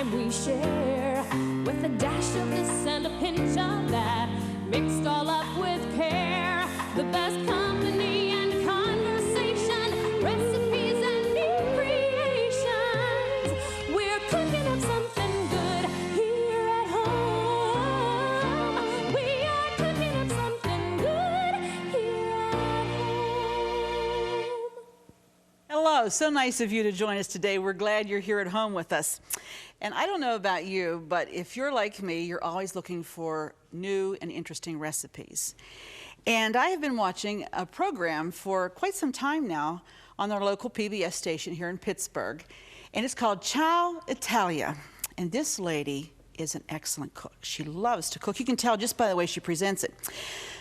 time we share, with a dash of this and a pinch of that, mixed all up with care. The best company and conversation, recipes and new creations. We're cooking up something good here at home. We are cooking up something good here at home. Hello, so nice of you to join us today. We're glad you're here at home with us. And I don't know about you, but if you're like me, you're always looking for new and interesting recipes. And I have been watching a program for quite some time now on our local PBS station here in Pittsburgh. And it's called Ciao Italia. And this lady is an excellent cook. She loves to cook. You can tell just by the way she presents it.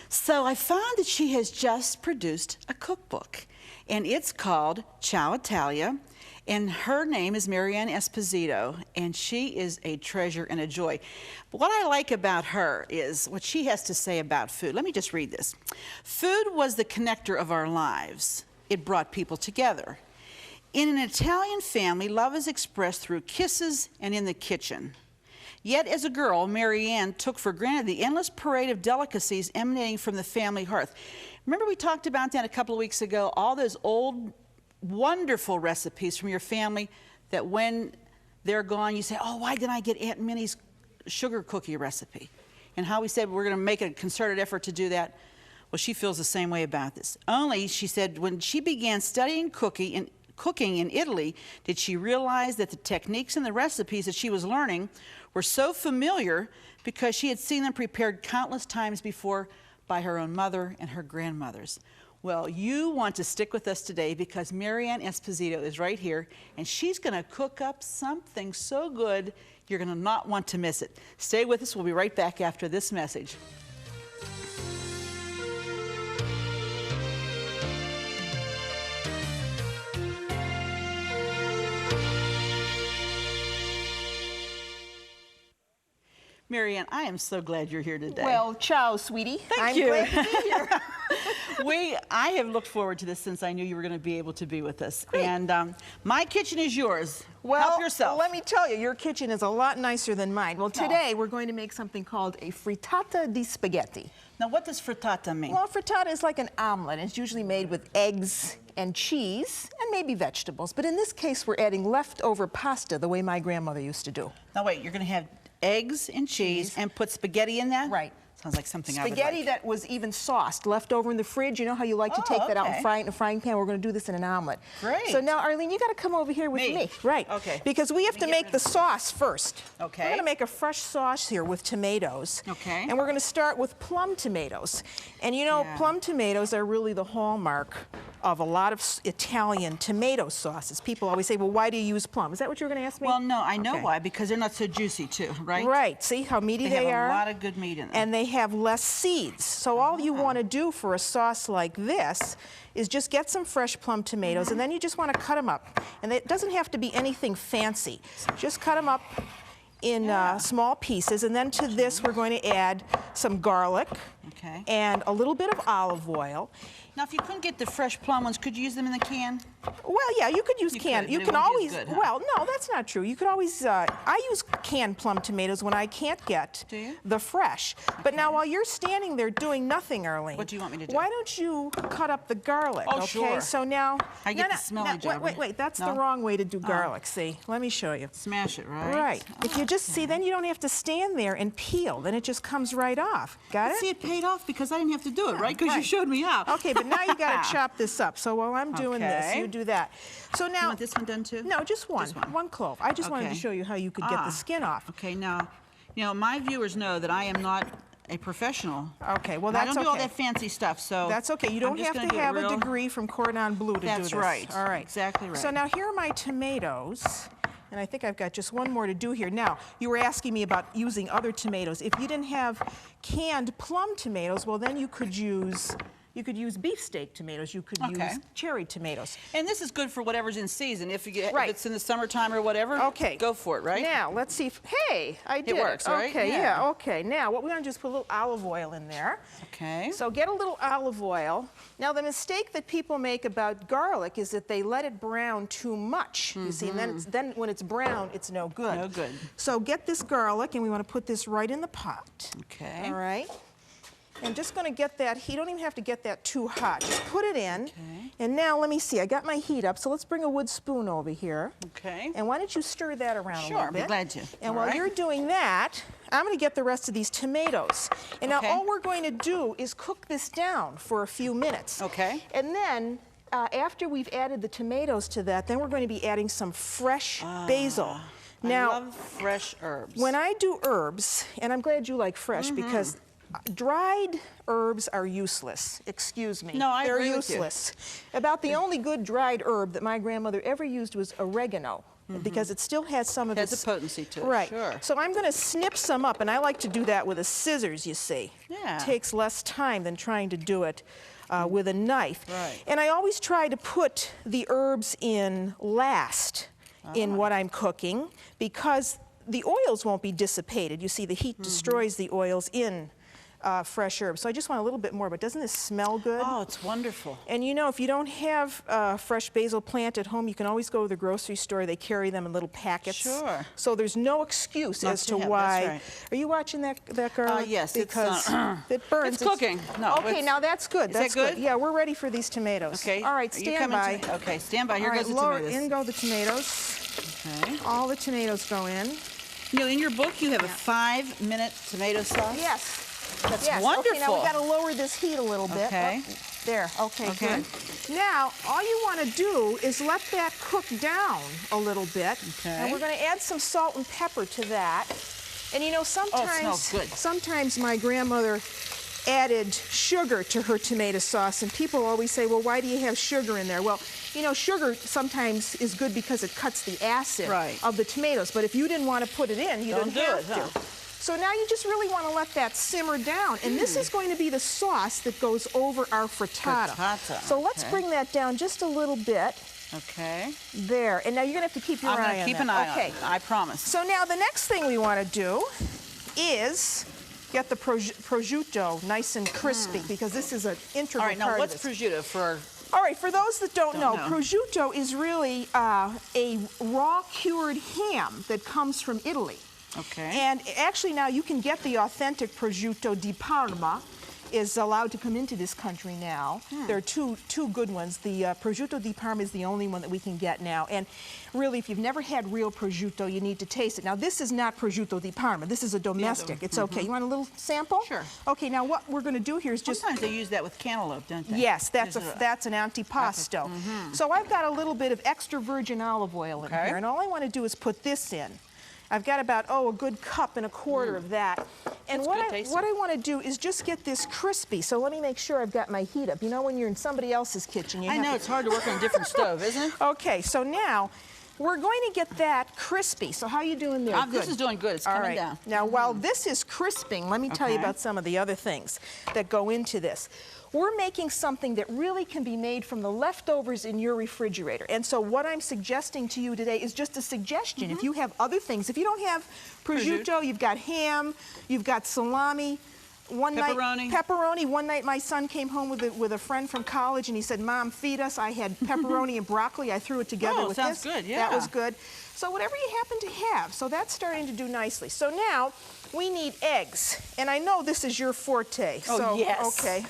So I found that she has just produced a cookbook. And it's called Ciao Italia. And her name is Marianne Esposito, and she is a treasure and a joy. But what I like about her is what she has to say about food. Let me just read this. Food was the connector of our lives. It brought people together. In an Italian family, love is expressed through kisses and in the kitchen. Yet as a girl, Marianne took for granted the endless parade of delicacies emanating from the family hearth. Remember we talked about that a couple of weeks ago, all those old wonderful recipes from your family that when they're gone, you say, oh, why didn't I get Aunt Minnie's sugar cookie recipe? And how we said we're going to make a concerted effort to do that. Well, she feels the same way about this. Only, she said, when she began studying cooking in Italy, did she realize that the techniques and the recipes that she was learning were so familiar because she had seen them prepared countless times before by her own mother and her grandmothers. Well, you want to stick with us today because Marianne Esposito is right here, and she's going to cook up something so good you're going to not want to miss it. Stay with us. We'll be right back after this message. Marianne, I am so glad you're here today. Well, ciao, sweetie. Thank you. I'm glad to be here. I have looked forward to this since I knew you were going to be able to be with us. Great. And my kitchen is yours. Well, help yourself. Let me tell you, your kitchen is a lot nicer than mine. Well, today we're going to make something called a frittata di spaghetti. Now, what does frittata mean? Well, frittata is like an omelet. It's usually made with eggs and cheese and maybe vegetables. But in this case, we're adding leftover pasta the way my grandmother used to do. Now, wait, you're going to have eggs and cheese and put spaghetti in that? Right. Sounds like something I would Spaghetti like. that was even sauced, left over in the fridge. You know how you like to take that out and fry it in a frying pan? We're going to do this in an omelet. Great. So now, Arlene, you got to come over here with me. Right. Okay. Because we have to make the sauce first. Okay. We're going to make a fresh sauce here with tomatoes. Okay. And we're going to start with plum tomatoes. And you know, plum tomatoes are really the hallmark of a lot of Italian tomato sauces. People always say, well, why do you use plum? Is that what you were going to ask me? Well, no, I know why, because they're not so juicy too, right? Right. See how meaty they are? They have a lot of good meat in them. And they have less seeds. So all you want to do for a sauce like this is just get some fresh plum tomatoes, and then you just want to cut them up. And it doesn't have to be anything fancy. Just cut them up in small pieces, and then to this we're going to add some garlic and a little bit of olive oil. Now, if you couldn't get the fresh plum ones, could you use them in the can? Well, yeah, you could use canned. You can always, well, no, that's not true. You could always, I use canned plum tomatoes when I can't get the fresh. But now while you're standing there doing nothing, Arlene, what do you want me to do? Why don't you cut up the garlic, oh, okay? Sure. So now, I get the smelly job. Wait, that's the wrong way to do garlic, see? Let me show you. Smash it, right? Right. If you just, see, then you don't have to stand there and peel. Then it just comes right off. Got it? See, it paid off because I didn't have to do it, right? Because you showed me how. Okay, but now you got to chop this up. So while I'm doing this, you do that. So now, you want this one done too? No, just one. One clove. I just wanted to show you how you could get the skin off. Okay, now, you know, my viewers know that I am not a professional. Okay, well that's okay. I don't do all that fancy stuff, so that's okay. You don't have to have a degree from Cordon Bleu to do this. That's right. All right. Exactly right. So now here are my tomatoes. And I think I've got just one more to do here. Now, you were asking me about using other tomatoes. If you didn't have canned plum tomatoes, well, then you could use You could use beefsteak tomatoes. You could use cherry tomatoes. And this is good for whatever's in season. If if Right. it's in the summertime or whatever, go for it, right? Now, let's see if, hey, I did it. Works, right? Okay, yeah, okay. Now, what we're going to do is put a little olive oil in there. Okay. So get a little olive oil. Now, the mistake that people make about garlic is that they let it brown too much, you see, and then when it's brown, it's no good. No good. So get this garlic, and we want to put this right in the pot. Okay. All right. I'm just going to get that, you don't even have to get that too hot. Just put it in. Okay. And now, let me see, I got my heat up, so let's bring a wood spoon over here. Okay. And why don't you stir that around a little bit? Sure, I'd be glad to. And while you're doing that, I'm going to get the rest of these tomatoes. And now all we're going to do is cook this down for a few minutes. Okay. And then, after we've added the tomatoes to that, then we're going to be adding some fresh basil. Now, I love fresh herbs. when I do herbs, and I'm glad you like fresh because dried herbs are useless. Excuse me. No, I They're agree with you. useless. About the only good dried herb that my grandmother ever used was oregano. Because it still has some of its... Has a potency to it, right. sure. So I'm going to snip some up, and I like to do that with a scissors, you see. Yeah. Takes less time than trying to do it with a knife. Right. And I always try to put the herbs in last in what I'm cooking, because the oils won't be dissipated. You see, the heat destroys the oils in fresh herbs. So I just want a little bit more, but doesn't this smell good? Oh, it's wonderful. And you know, if you don't have a fresh basil plant at home, you can always go to the grocery store. They carry them in little packets. Sure. So there's no excuse Not as to to have, why. that's right. Are you watching that garlic? Yes, because it's, it burns. it's cooking. No, okay, now that's good. Is that That's good? Yeah, we're ready for these tomatoes. Okay. All right, Are you stand coming by. to me? Okay, stand by. Here All goes right, the lower, tomatoes. in go the tomatoes. Okay. All the tomatoes go in. You know, in your book, you have a 5-minute tomato sauce. Yes. That's yes. wonderful. Okay, now we got to lower this heat a little bit. Okay. Oh, there. Okay, Okay. good. Now, all you want to do is let that cook down a little bit. Okay. And we're going to add some salt and pepper to that. And you know, smells good. sometimes my grandmother added sugar to her tomato sauce, and people always say, well, why do you have sugar in there? Well, you know, sugar sometimes is good because it cuts the acid of the tomatoes, but if you didn't want to put it in, you didn't have to. So now you just really want to let that simmer down, and this is going to be the sauce that goes over our frittata. So let's bring that down just a little bit. Okay. There, and now you're going to have to keep your eye on that. I'm going to keep an eye on it, I promise. So now the next thing we want to do is get the prosciutto nice and crispy, because this is an integral part of this. All right, now what's prosciutto for? All right, for those that don't know, prosciutto is really a raw cured ham that comes from Italy. Okay. And actually now you can get the authentic prosciutto di Parma. Is allowed to come into this country now. There are two good ones. The prosciutto di Parma is the only one that we can get now. And really, if you've never had real prosciutto, you need to taste it. Now, this is not prosciutto di Parma. This is a domestic. It's okay. You want a little sample? Sure. Okay, now what we're going to do here is just... Sometimes they use that with cantaloupe, don't they? Yes, that's an antipasto. So I've got a little bit of extra virgin olive oil in here, and all I want to do is put this in. I've got about, a good cup and a quarter of that. And what I want to do is just get this crispy. So let me make sure I've got my heat up. You know, when you're in somebody else's kitchen, I know, it's hard to work on a different stove, isn't it? Okay, so now we're going to get that crispy. So how you doing there? This is doing good. It's coming down. Now, while this is crisping, let me tell you about some of the other things that go into this. We're making something that really can be made from the leftovers in your refrigerator. And so what I'm suggesting to you today is just a suggestion. If you have other things, if you don't have prosciutto, you've got ham, you've got salami, pepperoni. One night my son came home with a friend from college, and he said, Mom, feed us. I had pepperoni and broccoli. I threw it together with this. Sounds good, yeah. That was good. So whatever you happen to have. So that's starting to do nicely. So now we need eggs. And I know this is your forte. Oh, yes. Okay.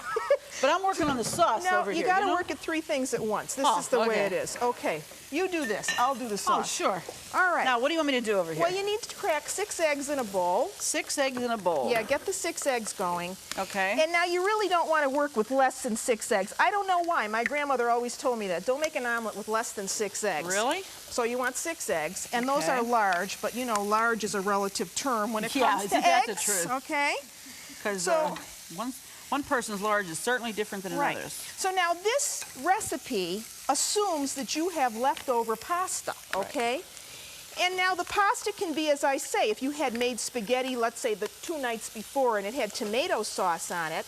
But I'm working on the sauce over here. No, you got to work at 3 things at once. This is the way it is. Okay. You do this. I'll do the sauce. Oh, sure. All right. Now, what do you want me to do over here? Well, you need to crack 6 eggs in a bowl. 6 eggs in a bowl. Yeah, get the 6 eggs going. Okay. And now you really don't want to work with less than 6 eggs. I don't know why. My grandmother always told me that. Don't make an omelet with less than 6 eggs. Really? So you want 6 eggs, and those are large, but you know, large is a relative term when it comes to eggs. Yeah, that's the truth. Okay? Because one person's large is certainly different than another's. So now this recipe assumes that you have leftover pasta, okay? And now the pasta can be, as I say, if you had made spaghetti, let's say the 2 nights before, and it had tomato sauce on it,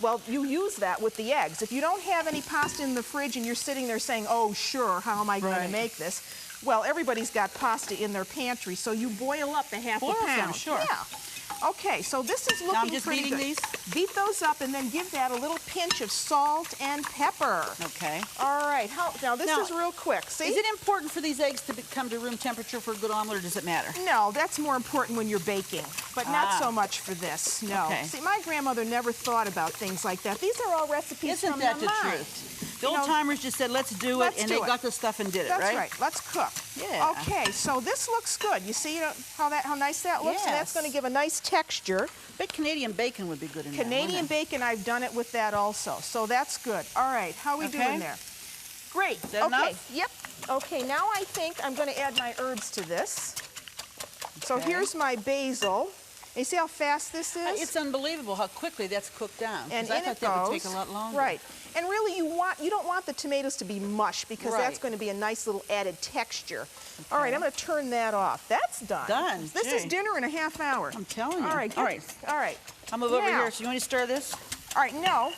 well, you use that with the eggs. If you don't have any pasta in the fridge and you're sitting there saying, oh, sure, how am I going to make this? Well, everybody's got pasta in their pantry, so you boil up a half a pound. Sure. Yeah. Okay, so this is looking now I'm just pretty beating good. these? Beat those up and then give that a little pinch of salt and pepper. Okay. All right, now this is real quick. See? Is it important for these eggs to come to room temperature for a good omelet, or does it matter? No, that's more important when you're baking, but not so much for this, no. Okay. See, my grandmother never thought about things like that. These are all recipes from Isn't that the the mind. truth? The old timers just said, let's do it, and they got the stuff and did it, right? That's right. Let's cook. Yeah. Okay, so this looks good. You see how nice that looks? Yes. And that's going to give a nice texture. But Canadian bacon would be good in there. Canadian bacon, I've done it with that also, so that's good. All right, how are we doing there? Great. Is that enough? Yep. Okay, now I think I'm going to add my herbs to this. So here's my basil. And you see how fast this is? It's unbelievable how quickly that's cooked down. And I in thought it that goes. would take a lot longer. Right. And really, you don't want the tomatoes to be mush because that's going to be a nice little added texture. Okay. All right, I'm going to turn that off. That's done. Done. This is dinner in a half hour. I'm telling you. All right. All right. All right. I'll move over here. So you want to stir this? All right. No,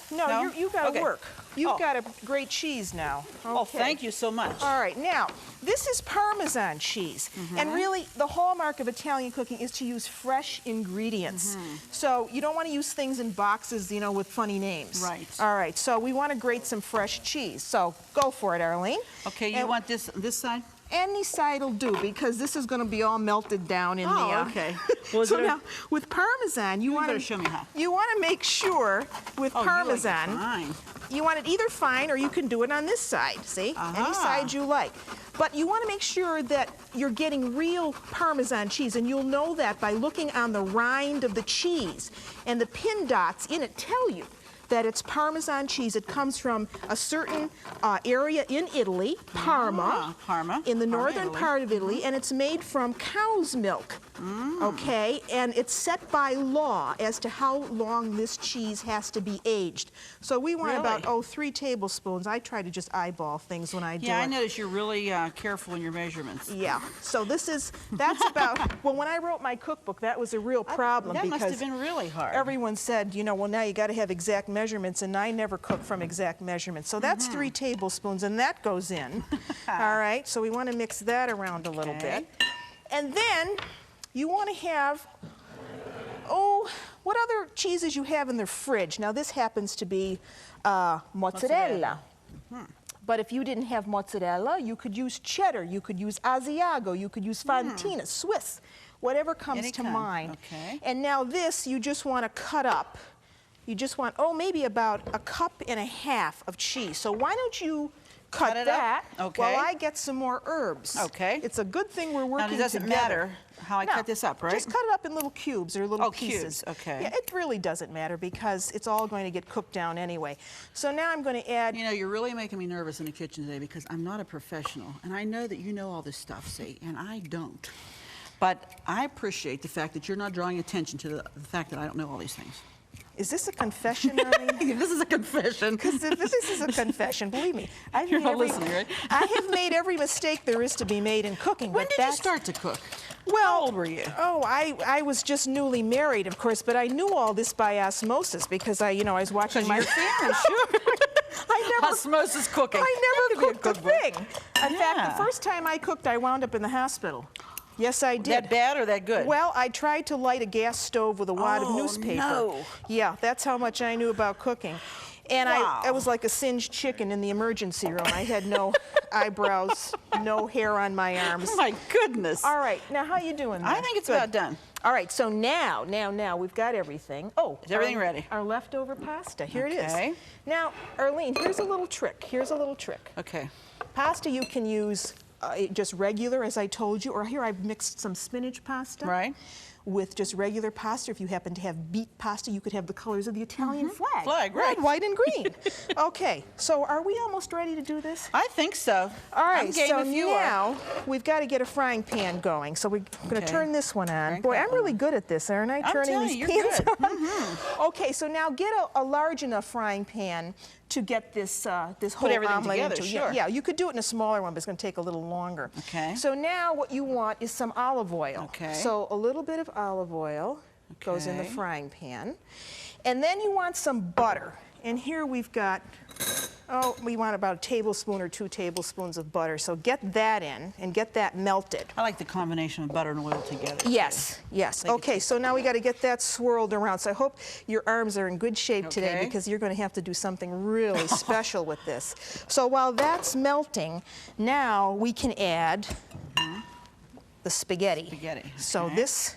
you got to work. You've got a great cheese now. Okay. Oh, thank you so much. All right, now, this is Parmesan cheese. And really, the hallmark of Italian cooking is to use fresh ingredients. So you don't want to use things in boxes, you know, with funny names. Right. All right, so we want to grate some fresh cheese. So go for it, Arlene. Okay, you want this side? Any side will do because this is going to be all melted down in the. Okay. So now with Parmesan, you want to show me how. You want to make sure with Parmesan, you like it fine. You want it either fine or you can do it on this side. See, any side you like. But you want to make sure that you're getting real Parmesan cheese, and you'll know that by looking on the rind of the cheese, and the pin dots in it tell you that it's Parmesan cheese. It comes from a certain area in Italy, Parma, in the northern part of Italy, and it's made from cow's milk, okay? And it's set by law as to how long this cheese has to be aged. So we want about, 3 tablespoons. I try to just eyeball things when I do it. Yeah, I notice you're really careful in your measurements. Yeah, so that's about, well, when I wrote my cookbook, that was a real problem. That because must have been really hard. Everyone said, you know, well, now you got to have exact measurements, and I never cook from exact measurements. So that's 3 tablespoons, and that goes in. All right, so we want to mix that around a little bit. And then you want to have, what other cheeses you have in the fridge? Now, this happens to be mozzarella. But if you didn't have mozzarella, you could use cheddar, you could use Asiago, you could use Fontina, Swiss, whatever comes to mind. Okay. And now this, you just want to cut up. You just want, maybe about 1.5 cups of cheese. So why don't you cut that while I get some more herbs. Okay. It's a good thing we're working together. Now, it doesn't matter how I cut this up, right? Just cut it up in little cubes or little pieces. Cubes, okay. Yeah, it really doesn't matter because it's all going to get cooked down anyway. So now I'm going to add... You know, you're really making me nervous in the kitchen today because I'm not a professional, and I know that you know all this stuff, see, and I don't. But I appreciate the fact that you're not drawing attention to the fact that I don't know all these things. Is this a confession, Arlene? This is a confession. Because if this is a confession, believe me. You're not listening, right? I have made every mistake there is to be made in cooking. When did you start to cook? Well, how old were you? Oh, I was just newly married, of course, but I knew all this by osmosis because I was watching my parents. Sure. Osmosis cooking. I never cooked a thing. In fact, the first time I cooked, I wound up in the hospital. Yes, I did. That bad or that good? Well, I tried to light a gas stove with a wad of newspaper. No. Yeah, that's how much I knew about cooking. And I was like a singed chicken in the emergency room. I had no eyebrows, no hair on my arms. Oh, my goodness. All right, now how you doing there? I think it's about done. All right, so now we've got everything. Oh, is everything ready? Our leftover pasta. Here it is. Now, Arlene, here's a little trick. Okay. Pasta you can use just regular, as I told you, or here I've mixed some spinach pasta. Right. With just regular pasta. If you happen to have beet pasta, you could have the colors of the Italian flag. Right. Red, white, and green. Okay, so are we almost ready to do this? I think so. All right, I'm game so if you now we've got to get a frying pan going. So we're going to turn this one on. Boy, I'm really good at this, aren't I? I'm Turning telling these you, pans you're good. on. Okay, so now get a large enough frying pan to get this this Put whole everything omelet together, into. sure. Yeah, you could do it in a smaller one, but it's going to take a little longer. Okay. So now what you want is some olive oil. Okay. So a little bit of olive oil goes in the Okay. frying pan. And then you want some butter. And here we've got, oh, we want about a tablespoon or 2 tablespoons of butter. So get that in and get that melted. I like the combination of butter and oil together. Yes, yes. Okay, so now we got to get that swirled around. So I hope your arms are in good shape today, Okay. because you're going to have to do something really special with this. So while that's melting, now we can add the spaghetti. Spaghetti, So okay. this,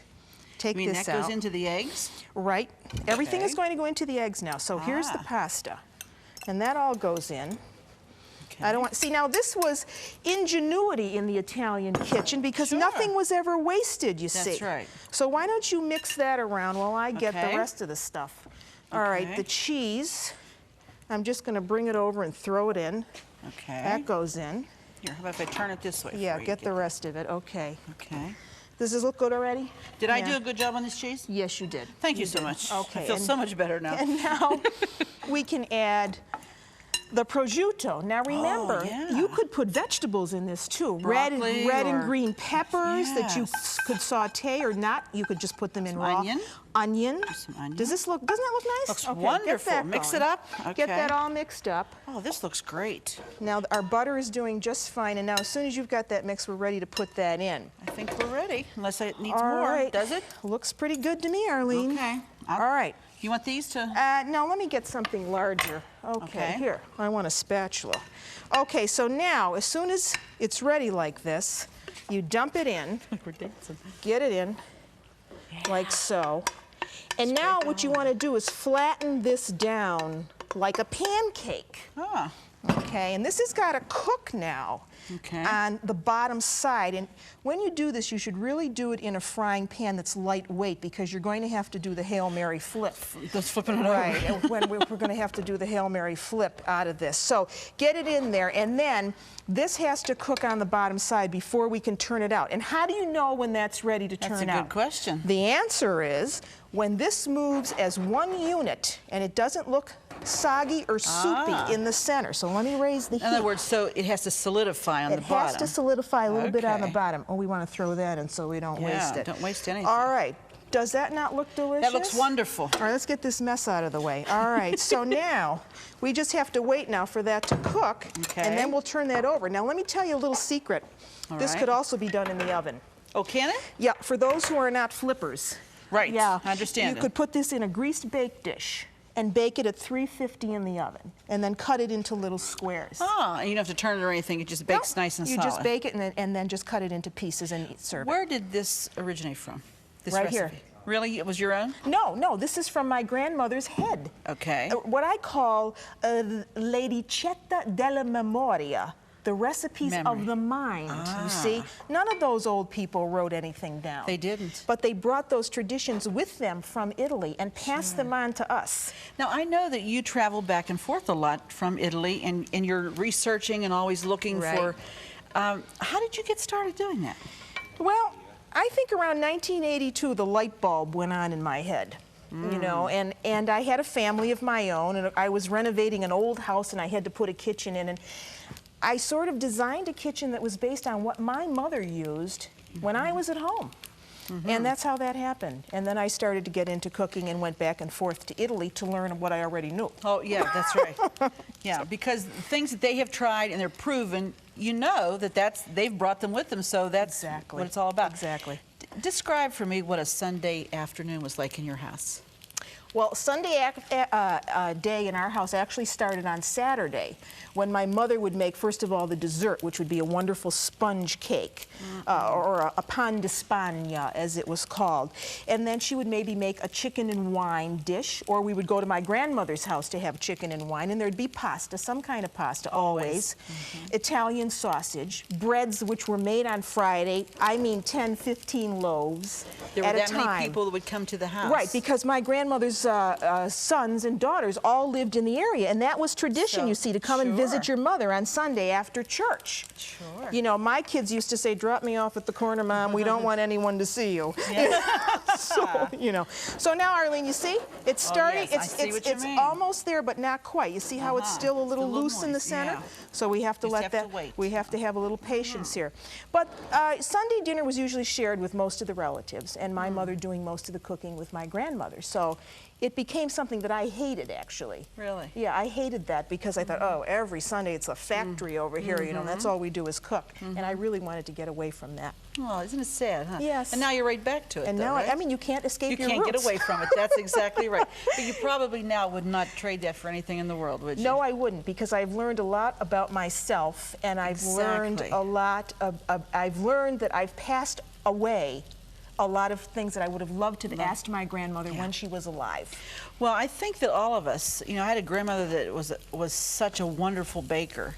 take I mean, this that out. goes into the eggs? Right. Everything is Okay. going to go into the eggs now. So here's the Ah. pasta. And that all goes in. Okay. I don't want, see, now this was ingenuity in the Italian kitchen, because Sure. nothing was ever wasted, you see. That's right. So why don't you mix that around while I get Okay. the rest of the stuff. All right, Okay. the cheese, I'm just going to bring it over and throw it in. Okay. That goes in. Here, how about if I turn it this way? Yeah, for you? get the rest of it. Okay. Okay. Does this look good already? Did I Yeah. do a good job on this cheese? Yes, you did. Thank you so much. Okay, I feel and- so much better now. And now we can add the prosciutto. Now remember, yeah. you could put vegetables in this too. Broccoli red and or- green peppers that you Yes. could saute or not. You could just put them in raw. onion? Onion. Some onion. Doesn't that look nice? Looks Okay, get wonderful. that Mix going. it up. Get Okay. that all mixed up. Oh, this looks great. Now our butter is doing just fine, and now as soon as you've got that mix, we're ready to put that in. I think we're ready, unless it needs All more. right. Does it? Looks pretty good to me, Arlene. Okay. All right. You want these to? No, let me get something larger. Okay, Okay. here, I want a spatula. Okay, so now, as soon as it's ready like this, you dump it in, We're dancing. get it in, like so. And now what you want to do is flatten this down like a pancake. Ah, Okay, and this has got to cook now Okay. on the bottom side. And when you do this, you should really do it in a frying pan that's lightweight, because you're going to have to do the Hail Mary flip. just flipping it over. Right, and when we're going to have to do the Hail Mary flip out of this. So get it in there, and then this has to cook on the bottom side before we can turn it out. And how do you know when that's ready to turn out? That's a good question. The answer is when this moves as one unit and it doesn't look soggy or soupy in the center. So let me raise the heat. In other words, so it has to solidify on the It bottom. has to solidify a little bit on the Okay. bottom. Oh, we want to throw that in so we don't waste Yeah, it. don't waste anything. All right. Does that not look delicious? That looks wonderful. All right, let's get this mess out of the way. All right, so now we just have to wait now for that to cook, Okay. and then we'll turn that over. Now let me tell you a little secret. All This right. could also be done in the oven. Oh, can it? Yeah, for those who are not flippers. Right, Yeah, I understand You that. could put this in a greased bake dish and bake it at 350 in the oven, and then cut it into little squares. Oh, and you don't have to turn it or anything. It just bakes No, nice and you solid. just bake it and then just cut it into pieces and serve Where did this originate from? This Right recipe? here. Really? It was your own? it. No, this is from my grandmother's head. Okay. What I call Lady Cetta della Memoria, the recipes Memory. of the mind, you see. None of those old people wrote anything down. They didn't. But they brought those traditions with them from Italy and passed them on to us. Now, I know that you travel back and forth a lot from Italy, and you're researching and always looking Right. for... how did you get started doing that? Well, I think around 1982, the light bulb went on in my head. You know, and I had a family of my own, and I was renovating an old house, and I had to put a kitchen in, and I sort of designed a kitchen that was based on what my mother used when I was at home. And that's how that happened. And then I started to get into cooking and went back and forth to Italy to learn what I already knew. Oh, yeah, that's right. Yeah, because things that they have tried and they're proven, you know that they've brought them with them, so that's Exactly. what it's all about. Exactly. Describe for me what a Sunday afternoon was like in your house. Well, Sunday day in our house actually started on Saturday, when my mother would make, first of all, the dessert, which would be a wonderful sponge cake, or a pan di Spagna, as it was called. And then she would maybe make a chicken and wine dish, or we would go to my grandmother's house to have chicken and wine, and there'd be pasta, some kind of pasta, always. Italian sausage, breads which were made on Friday, I mean 10, 15 loaves There were at that a time. many people that would come to the house. Right, because my grandmother's sons and daughters all lived in the area, and that was tradition, So, you see, to come and visit sure. your mother on Sunday after church. Sure. You know, my kids used to say, "Drop me off at the corner, Mom. We don't want anyone to see you." So, you know. So now, Arlene, you see, it's starting. yes, I see what you it's mean. almost there, but not quite. You see how it's still a little loose in the moist, center? yeah. So we have to Just let have that. to wait. We have to have a little patience here. But Sunday dinner was usually shared with most of the relatives, and my mother doing most of the cooking with my grandmother. So it became something that I hated, actually. Really? Yeah, I hated that because I thought, oh, every Sunday it's a factory over here, you know, that's all we do is cook. And I really wanted to get away from that. Oh, isn't it sad, huh? Yes. And now you're right back to it, And though, now, right? I mean, you can't escape You your can't roots. get away from it. That's exactly right. But you probably now would not trade that for anything in the world, would you? No, I wouldn't, because I've learned a lot about myself, and I've learned Exactly. a lot I've learned that I've passed away a lot of things that I would have loved to have asked my grandmother when she was alive. Well, I think that all of us, you know, I had a grandmother that was such a wonderful baker.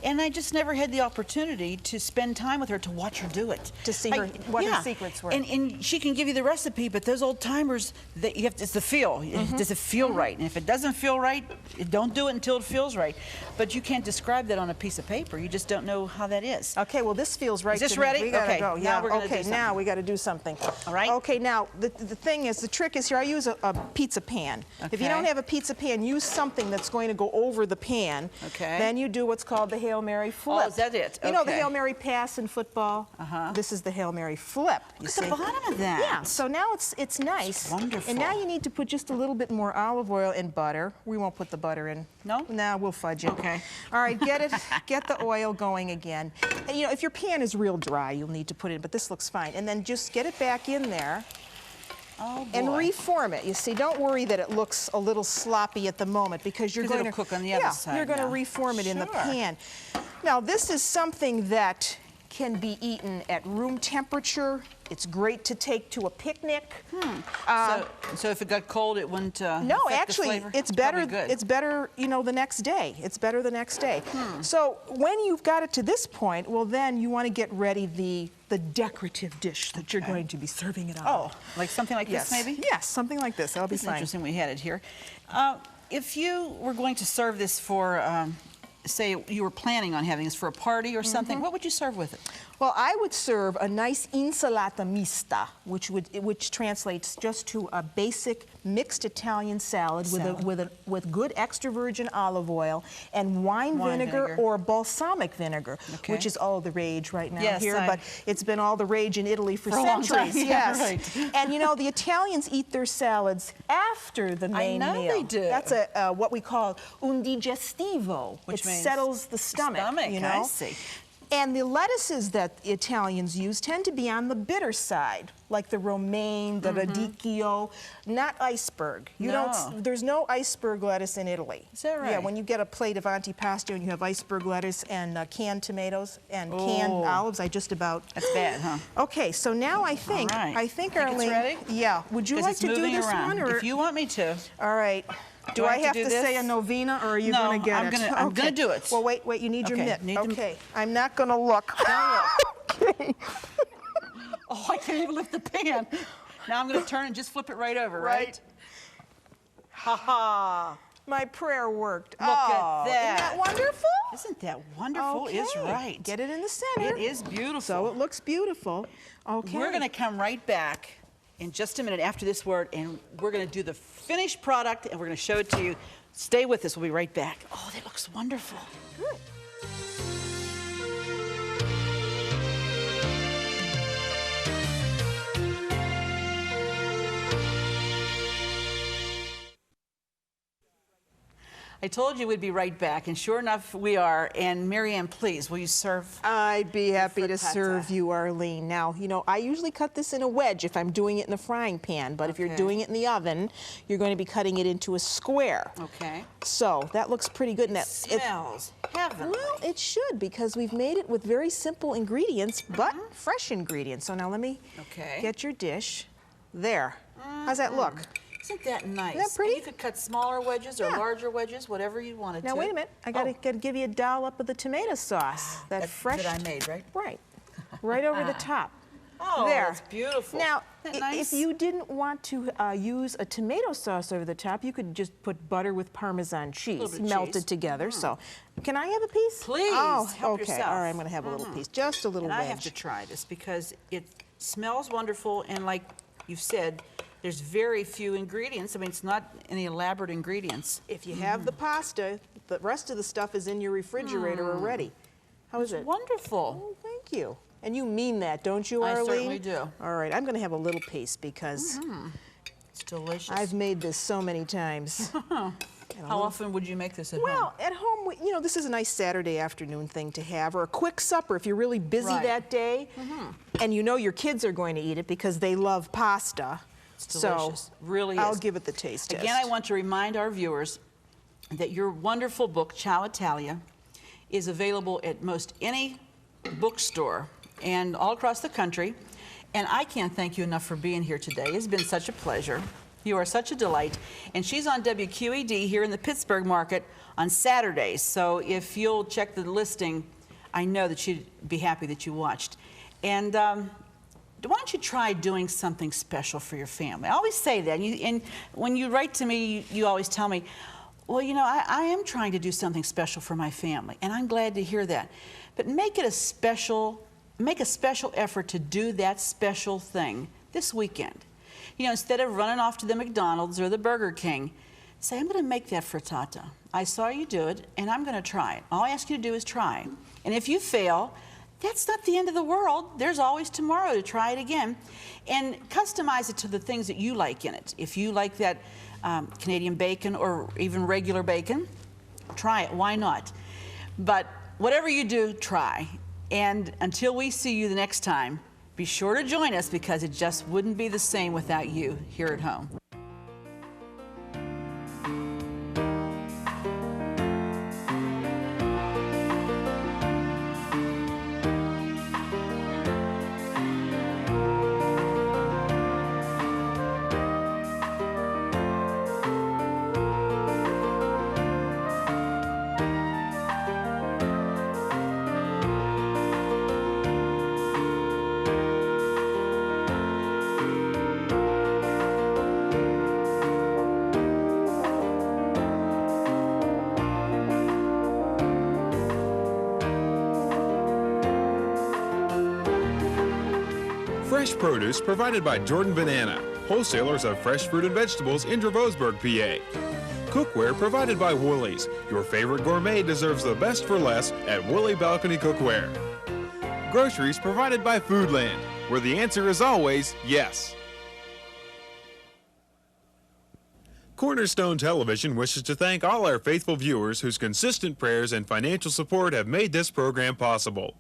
And I just never had the opportunity to spend time with her to watch her do it. To see her, what her secrets were. And she can give you the recipe, but those old timers, that you have to, it's the feel. Does it feel right? And if it doesn't feel right, don't do it until it feels right. But you can't describe that on a piece of paper. You just don't know how that is. Okay, well, this feels right. Is this to me. ready? We gotta Okay, go. now Yeah. we're gonna do okay, now something. we got to do something. All right. Okay, now the thing is, the trick is here. I use a pizza pan. If you Okay. don't have a pizza pan, use something that's going to go over the pan. Okay. Then you do what's called the Hail Mary flip. Oh, is that it? You know the Okay. Hail Mary pass in football. This is the Hail Mary flip. You Look see? at the bottom of that. Yeah. So now it's nice. It's wonderful. And now you need to put just a little bit more olive oil and butter. We won't put the butter in. No? No, we'll fudge it. Okay. All right, get the oil going again. And you know, if your pan is real dry, you'll need to put it in, but this looks fine. And then just get it back in there Oh, boy. and reform it. You see, don't worry that it looks a little sloppy at the moment, because you're 'Cause going it'll to cook on the other side you're going to now. reform it in the Sure. pan. Now, this is something that can be eaten at room temperature. It's great to take to a picnic. So if it got cold, it wouldn't No, affect the actually, flavor? it's probably better. good. It's better, you know, the next day. It's better the next day. So when you've got it to this point, well, then you want to get ready the decorative dish that you're going to be serving it on. Oh, like something like yes, this, maybe? Yes, something like this. That'll be It's fine. interesting we had it here. If you were going to serve this for, say, you were planning on having this for a party or something, what would you serve with it? Well, I would serve a nice insalata mista, which translates just to a basic mixed Italian salad. With good extra virgin olive oil and wine vinegar or balsamic vinegar, Okay. which is all the rage right now Yes, here. But it's been all the rage in Italy for a long time. centuries. Yeah, Yes, right. and you know the Italians eat their salads after the main know meal. they do. That's what we call un digestivo, Which it means settles the stomach. You know? I see. And the lettuces that Italians use tend to be on the bitter side, like the romaine, the radicchio, not iceberg. You No. don't. There's no iceberg lettuce in Italy. Is that Yeah, right? when you get a plate of antipasto and you have iceberg lettuce and canned tomatoes and canned olives, I just about. That's bad, huh? Okay, so now I think, All right. Think Think it's Arlene. ready? Yeah. Would you 'Cause like it's to do moving this around. one, or? If you want me to. All right. Do I I have have to to do say this? a novena, or are you No, going to get I'm it? gonna- I'm gonna do it. Well, wait, you need your Okay, mitt. need to- Okay, I'm not going to look. Okay. Oh, I can't even lift the pan. Now I'm going to turn and just flip it right over, right? Ha ha. My prayer worked. Look at Oh, that. Isn't that wonderful? Isn't that wonderful? It's Okay. right. Get it in the center. It is beautiful. So it looks beautiful. Okay. We're going to come right back in just a minute after this word, and we're going to do the finished product, and we're going to show it to you. Stay with us. We'll be right back. Oh, that looks wonderful. Good. I told you we'd be right back, and sure enough, we are. And Marianne, please, will you serve? I'd be happy to frittata. serve you, Arlene. Now, you know, I usually cut this in a wedge if I'm doing it in the frying pan, but if you're Okay. doing it in the oven, you're going to be cutting it into a square. Okay. So that looks pretty good. And Smells heavenly. well, it should, because we've made it with very simple ingredients, but fresh ingredients. So now let me Okay. get your dish. There. How's that look? Isn't that nice? Isn't that pretty? And you could cut smaller wedges or Yeah. larger wedges, whatever you wanted Now to. wait a minute. I gotta give you a dollop of the tomato sauce. That fresh. That I made, right? Right. Right over the top. Oh, There. that's beautiful. Now, Isn't that nice? if you didn't want to use a tomato sauce over the top, you could just put butter with Parmesan cheese bit of melted cheese. together. So, can I have a piece? Please, Oh, help okay. yourself. All right, I'm going to have a little piece, just a little And wedge. I have to try this because it smells wonderful, and like you've said there's very few ingredients. I mean, it's not any elaborate ingredients. If you have the pasta, the rest of the stuff is in your refrigerator already. How is it? Wonderful. Oh, thank you. And you mean that, don't you, I Arlene? certainly do. All right, I'm going to have a little piece because It's delicious. I've made this so many times. How often would you make this at home? Well, at home, you know, this is a nice Saturday afternoon thing to have, or a quick supper if you're really busy Right. that day, and you know your kids are going to eat it because they love pasta. It's delicious. So Really I'll is. give it the taste test. Again, I want to remind our viewers that your wonderful book, Ciao Italia, is available at most any bookstore and all across the country. And I can't thank you enough for being here today. It's been such a pleasure. You are such a delight. And she's on WQED here in the Pittsburgh market on Saturdays. So if you'll check the listing, I know that she'd be happy that you watched. And why don't you try doing something special for your family? I always say that. And when you write to me, you always tell me, well, you know, I am trying to do something special for my family. And I'm glad to hear that. But make a special effort to do that special thing this weekend. You know, instead of running off to the McDonald's or the Burger King, say, I'm going to make that frittata. I saw you do it, and I'm going to try it. All I ask you to do is try. And if you fail, that's not the end of the world. There's always tomorrow to try it again. And customize it to the things that you like in it. If you like that Canadian bacon or even regular bacon, try it. Why not? But whatever you do, try. And until we see you the next time, be sure to join us because it just wouldn't be the same without you here at home. Fresh produce provided by Jordan Banana, wholesalers of fresh fruit and vegetables in Dravosburg, PA. Cookware provided by Woolies. Your favorite gourmet deserves the best for less at Woolly Balcony Cookware. Groceries provided by Foodland, where the answer is always yes. Cornerstone Television wishes to thank all our faithful viewers whose consistent prayers and financial support have made this program possible.